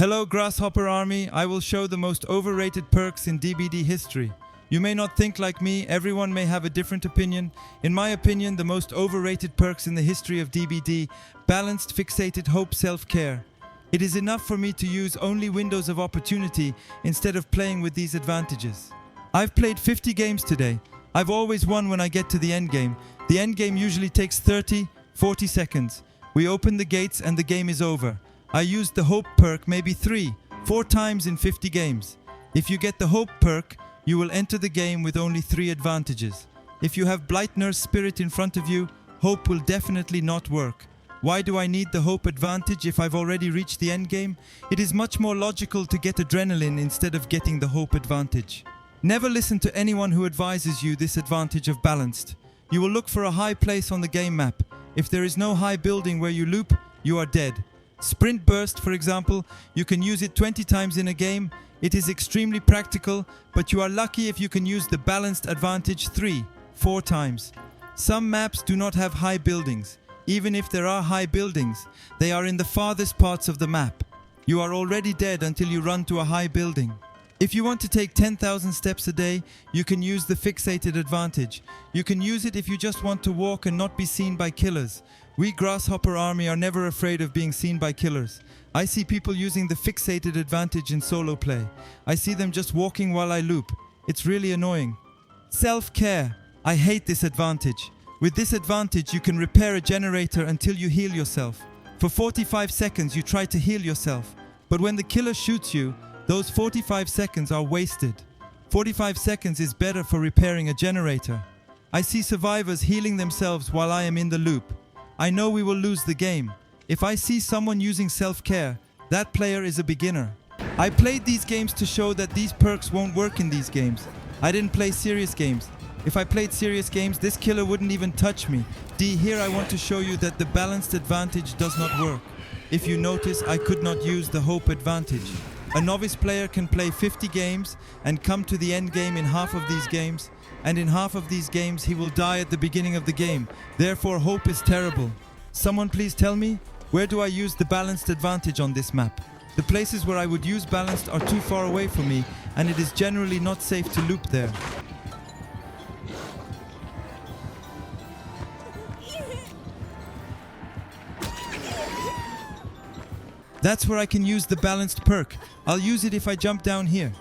Hello Grasshopper Army, I will show the most overrated perks in DBD history. You may not think like me, everyone may have a different opinion. In my opinion, the most overrated perks in the history of DBD, balanced, fixated, hope, self-care. It is enough for me to use only windows of opportunity instead of playing with these advantages. I've played 50 games today. I've always won when I get to the end game. The end game usually takes 30-40 seconds. We open the gates and the game is over. I used the hope perk maybe 3-4 times in 50 games. If you get the hope perk, you will enter the game with only 3 advantages. If you have Blightner's spirit in front of you, hope will definitely not work. Why do I need the hope advantage if I've already reached the end game? It is much more logical to get adrenaline instead of getting the hope advantage. Never listen to anyone who advises you this advantage of balanced. You will look for a high place on the game map. If there is no high building where you loop, you are dead. Sprint burst, for example, you can use it 20 times in a game. It is extremely practical, but you are lucky if you can use the balanced advantage 3-4 times. Some maps do not have high buildings. Even if there are high buildings, they are in the farthest parts of the map. You are already dead until you run to a high building. If you want to take 10,000 steps a day, you can use the fixated advantage. You can use it if you just want to walk and not be seen by killers. We Grasshopper Army are never afraid of being seen by killers. I see people using the fixated advantage in solo play. I see them just walking while I loop. It's really annoying. Self-care. I hate this advantage. With this advantage, you can repair a generator until you heal yourself. For 45 seconds, you try to heal yourself. But when the killer shoots you, those 45 seconds are wasted. 45 seconds is better for repairing a generator. I see survivors healing themselves while I am in the loop. I know we will lose the game. If I see someone using self-care, that player is a beginner. I played these games to show that these perks won't work in these games. I didn't play serious games. If I played serious games, this killer wouldn't even touch me. Here I want to show you that the balanced advantage does not work. If you notice, I could not use the hope advantage. A novice player can play 50 games and come to the end game in half of these games, and in half of these games he will die at the beginning of the game. Therefore, hope is terrible. Someone please tell me, where do I use the balanced advantage on this map? The places where I would use balanced are too far away from me, and it is generally not safe to loop there. That's where I can use the balanced perk. I'll use it if I jump down here.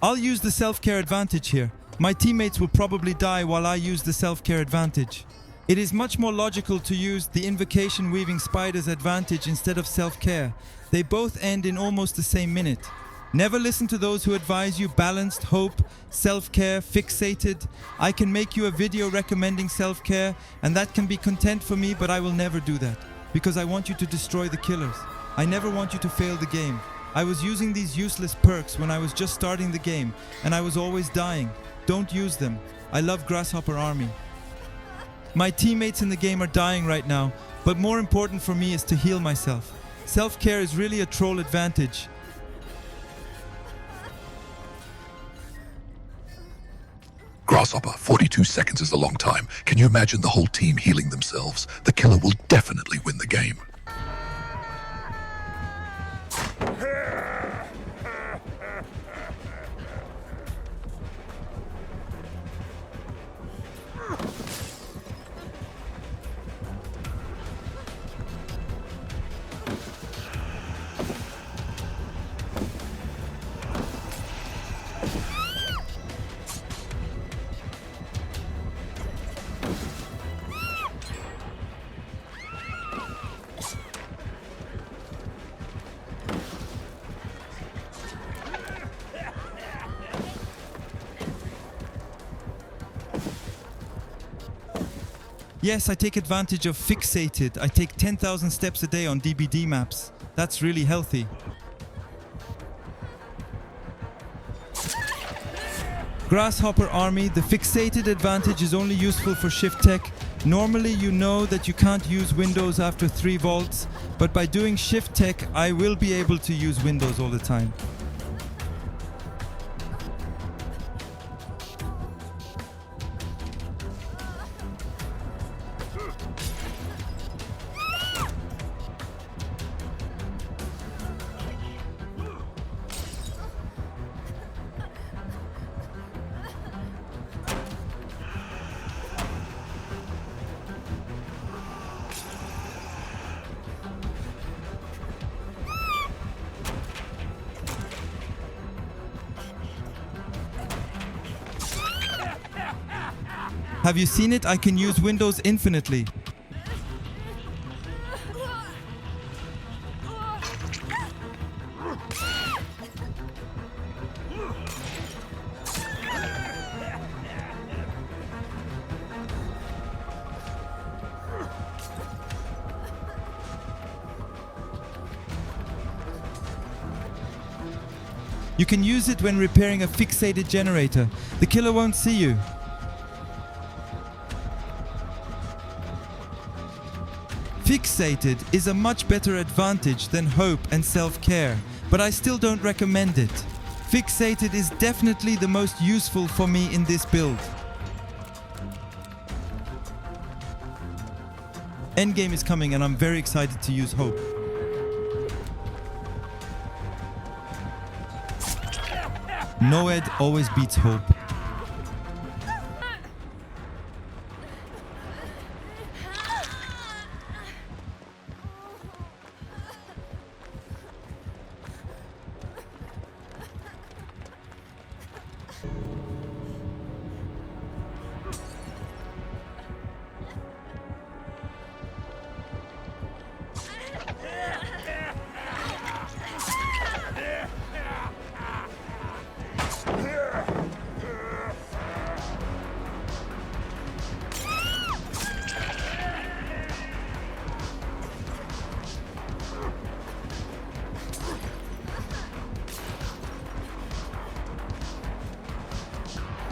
I'll use the self-care advantage here. My teammates will probably die while I use the self-care advantage. It is much more logical to use the invocation weaving spiders advantage instead of self-care. They both end in almost the same minute. Never listen to those who advise you balanced, hope, self-care, fixated. I can make you a video recommending self-care, and that can be content for me, but I will never do that. Because I want you to destroy the killers. I never want you to fail the game. I was using these useless perks when I was just starting the game, and I was always dying. Don't use them. I love Grasshopper Army. My teammates in the game are dying right now, but more important for me is to heal myself. Self-care is really a troll advantage. Grasshopper, 42 seconds is a long time. Can you imagine the whole team healing themselves? The killer will definitely win the game. Yes, I take advantage of Fixated. I take 10,000 steps a day on DBD maps. That's really healthy. Grasshopper Army, the Fixated advantage is only useful for shift tech. Normally you know that you can't use windows after 3 vaults, but by doing shift tech I will be able to use windows all the time. Have you seen it? I can use windows infinitely. You can use it when repairing a fixated generator. The killer won't see you. Fixated is a much better advantage than hope and self-care, but I still don't recommend it. Fixated is definitely the most useful for me in this build. Endgame is coming and I'm very excited to use hope. NOED always beats hope.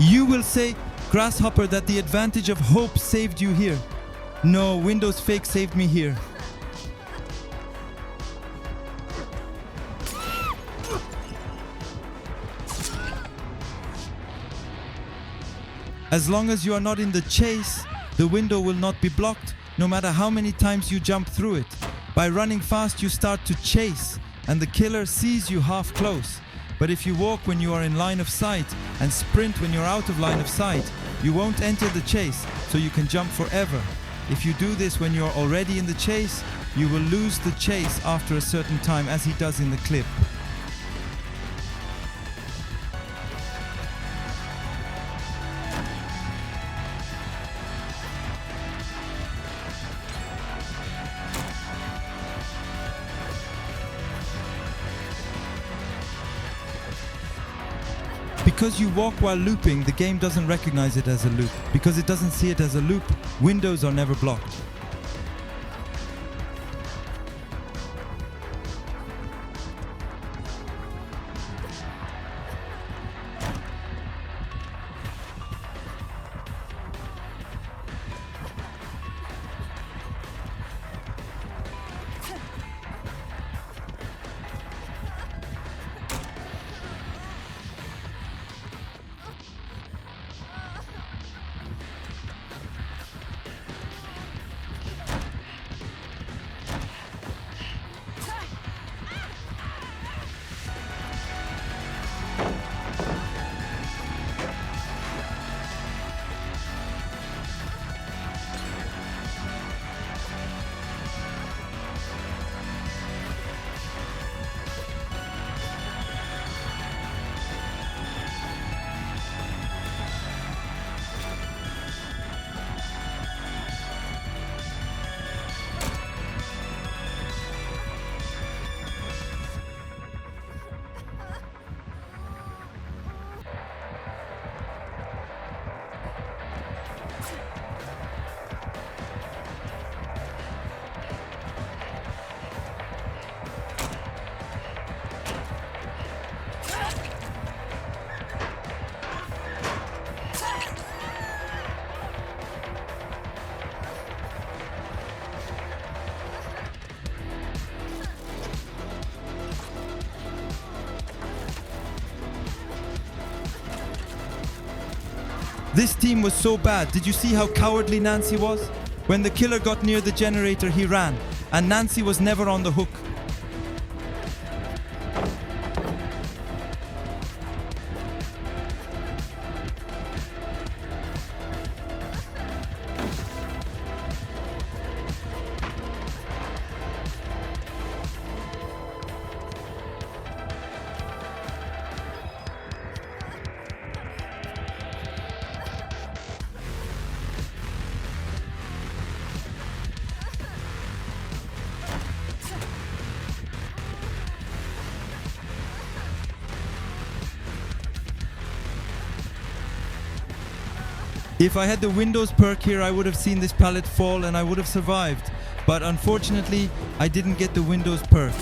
You will say, Grasshopper, that the advantage of hope saved you here. No, Windows Fake saved me here. As long as you are not in the chase, the window will not be blocked, no matter how many times you jump through it. By running fast, you start to chase, and the killer sees you half close. But if you walk when you are in line of sight and sprint when you're out of line of sight, you won't enter the chase, so you can jump forever. If you do this when you're already in the chase, you will lose the chase after a certain time, as he does in the clip. Because you walk while looping, the game doesn't recognize it as a loop. Because it doesn't see it as a loop, windows are never blocked. This team was so bad. Did you see how cowardly Nancy was? When the killer got near the generator, he ran, and Nancy was never on the hook. If I had the Windows perk here, I would have seen this pallet fall and I would have survived. But unfortunately, I didn't get the Windows perk.